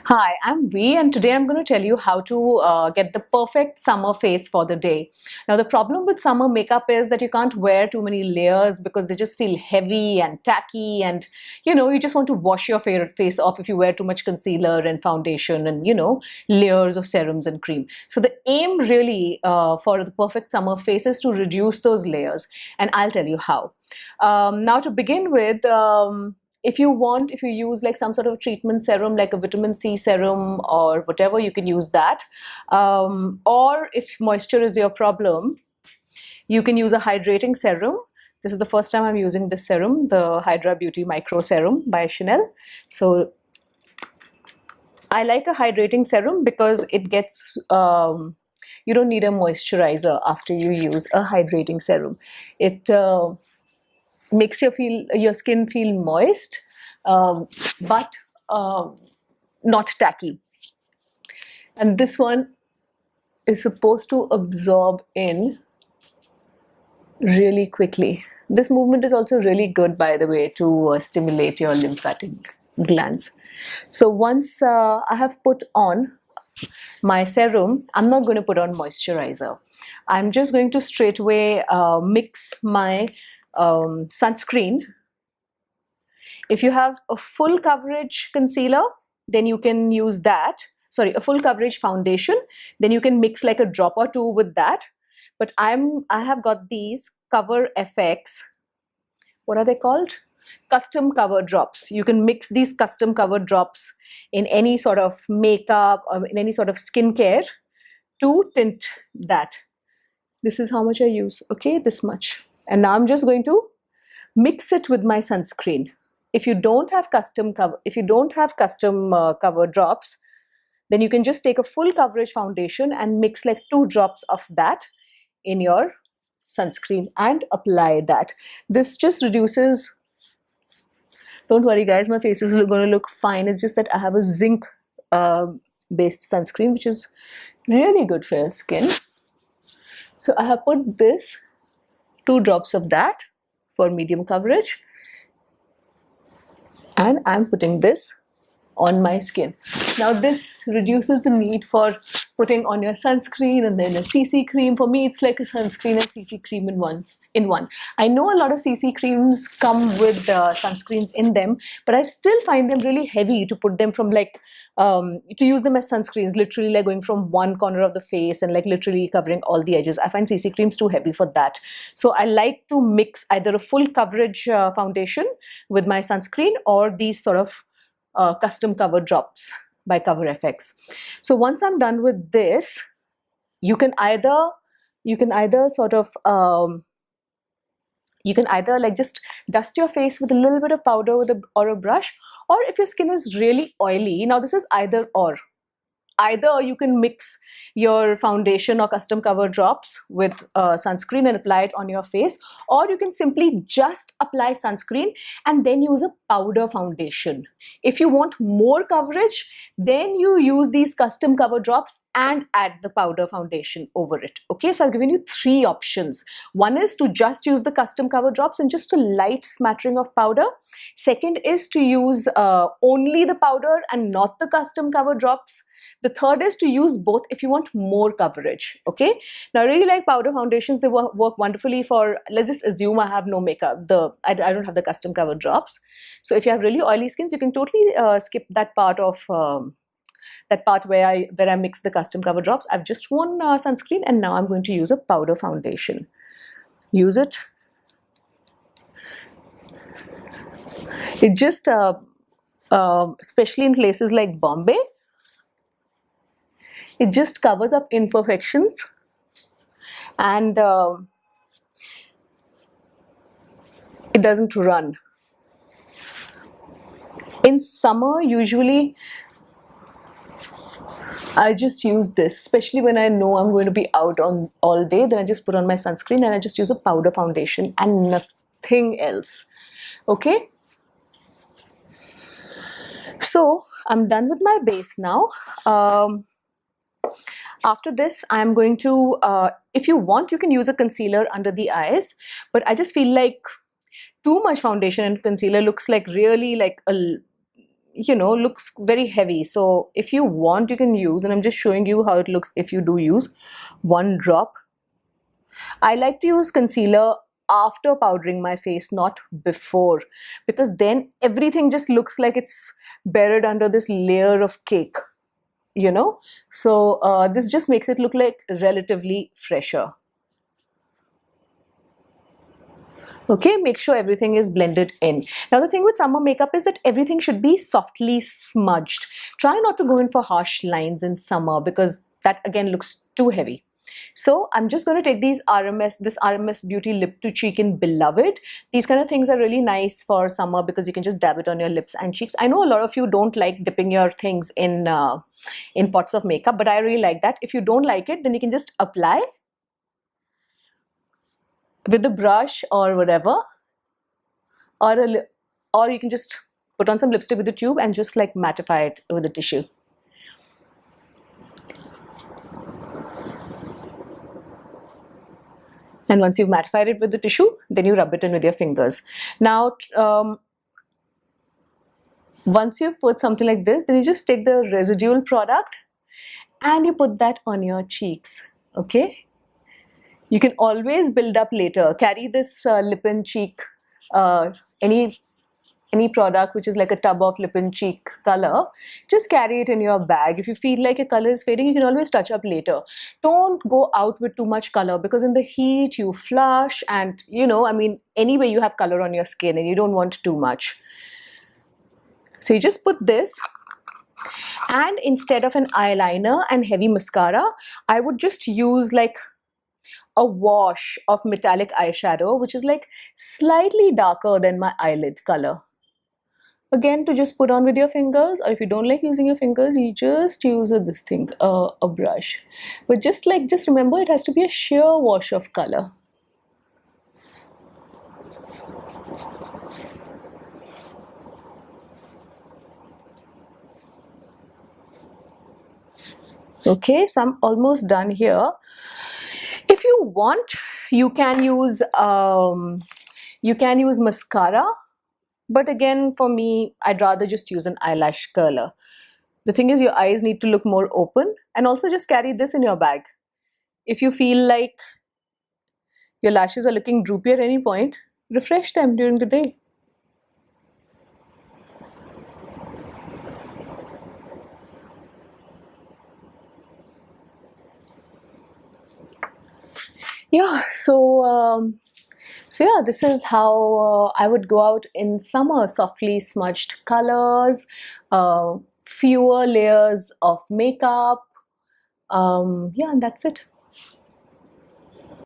Hi, I'm V, and today I'm going to tell you how to get the perfect summer face for the day. Now, the problem with summer makeup is that you can't wear too many layers because they just feel heavy and tacky, and you just want to wash your face off if you wear too much concealer and foundation and layers of serums and cream. So, the aim really for the perfect summer face is to reduce those layers, and I'll tell you how. Now, to begin with, if you use like some sort of treatment serum like a vitamin C serum or whatever, you can use that. Or if moisture is your problem, you can use a hydrating serum. This is the first time I'm using this serum, the Hydra Beauty Micro Serum by Chanel. So I like a hydrating serum because it gets you don't need a moisturizer after you use a hydrating serum. It makes your skin feel moist, but not tacky. And this one is supposed to absorb in really quickly. This movement is also really good, by the way, to stimulate your lymphatic glands. So once I have put on my serum, I'm not going to put on moisturizer. I'm just going to straight away mix my sunscreen. If you have a full coverage concealer, then you can use that. Sorry, a full coverage foundation, then you can mix like a drop or two with that. But I have got these Cover FX. What are they called? Custom cover drops. You can mix these custom cover drops in any sort of makeup or in any sort of skincare to tint that. This is how much I use. Okay, this much. And now I'm just going to mix it with my sunscreen. If you don't have custom cover drops, then you can just take a full coverage foundation and mix like 2 drops of that in your sunscreen and apply that. This just reduces. Don't worry guys, my face is going to look fine. It's just that I have a zinc based sunscreen which is really good for your skin. So I have put this 2 drops of that for medium coverage, and I'm putting this on my skin. Now this reduces the need for putting on your sunscreen and then a CC cream. For me, it's like a sunscreen and CC cream in one. I know a lot of CC creams come with sunscreens in them, but I still find them really heavy to put them from to use them as sunscreens, literally like going from one corner of the face and like literally covering all the edges. I find CC creams too heavy for that. So I like to mix either a full coverage foundation with my sunscreen or these sort of custom cover drops by Cover FX. So once I'm done with this, you can either like just dust your face with a little bit of powder or a brush, or if your skin is really oily, now this is either or. Either you can mix your foundation or custom cover drops with sunscreen and apply it on your face, or you can simply just apply sunscreen and then use a powder foundation. If you want more coverage, then you use these custom cover drops and add the powder foundation over it. Okay, so I've given you 3 options. One is to just use the custom cover drops and just a light smattering of powder. Second is to use only the powder and not the custom cover drops. The third is to use both if you want more coverage. Okay, now I really like powder foundations. They work wonderfully for, let's just assume I have no makeup, I don't have the custom cover drops. So if you have really oily skins, you can totally skip that part of where I mix the custom cover drops. I've just worn sunscreen, and now I'm going to use a powder foundation. Use it. It just especially in places like Bombay, it just covers up imperfections, and it doesn't run. In summer, usually I just use this, especially when I know I'm going to be out on all day. Then I just put on my sunscreen and I just use a powder foundation and nothing else. Okay, so I'm done with my base now. After this, I'm going to, if you want, you can use a concealer under the eyes, but I just feel like too much foundation and concealer looks like really like a looks very heavy. So if you want, you can use, and I'm just showing you how it looks if you do use, one drop. I like to use concealer after powdering my face, not before, because then everything just looks like it's buried under this layer of cake, So this just makes it look like relatively fresher. Okay, make sure everything is blended in. Now the thing with summer makeup is that everything should be softly smudged. Try not to go in for harsh lines in summer because that again looks too heavy. So I'm just going to take this RMS Beauty Lip to Cheek in Beloved. These kind of things are really nice for summer because you can just dab it on your lips and cheeks. I know a lot of you don't like dipping your things in pots of makeup, but I really like that. If you don't like it, then you can just apply with the brush or whatever, or you can just put on some lipstick with the tube and just like mattify it with a tissue. And once you've mattified it with the tissue, then you rub it in with your fingers. Now, once you've put something like this, then you just take the residual product and you put that on your cheeks, okay? You can always build up later. Carry this lip and cheek, any product which is like a tub of lip and cheek color, just carry it in your bag. If you feel like your color is fading, you can always touch up later. Don't go out with too much color because in the heat you flush, and anyway you have color on your skin and you don't want too much. So you just put this, and instead of an eyeliner and heavy mascara, I would just use like a wash of metallic eyeshadow, which is like slightly darker than my eyelid color. Again, to just put on with your fingers, or if you don't like using your fingers, you just use this thing, a brush. But just remember, it has to be a sheer wash of color. Okay, so I'm almost done here. If you want, you can use mascara, but again, for me, I'd rather just use an eyelash curler. The thing is, your eyes need to look more open, and also just carry this in your bag. If you feel like your lashes are looking droopy at any point, refresh them during the day. Yeah, so yeah, this is how I would go out in summer. Softly smudged colors, fewer layers of makeup. Yeah, and that's it.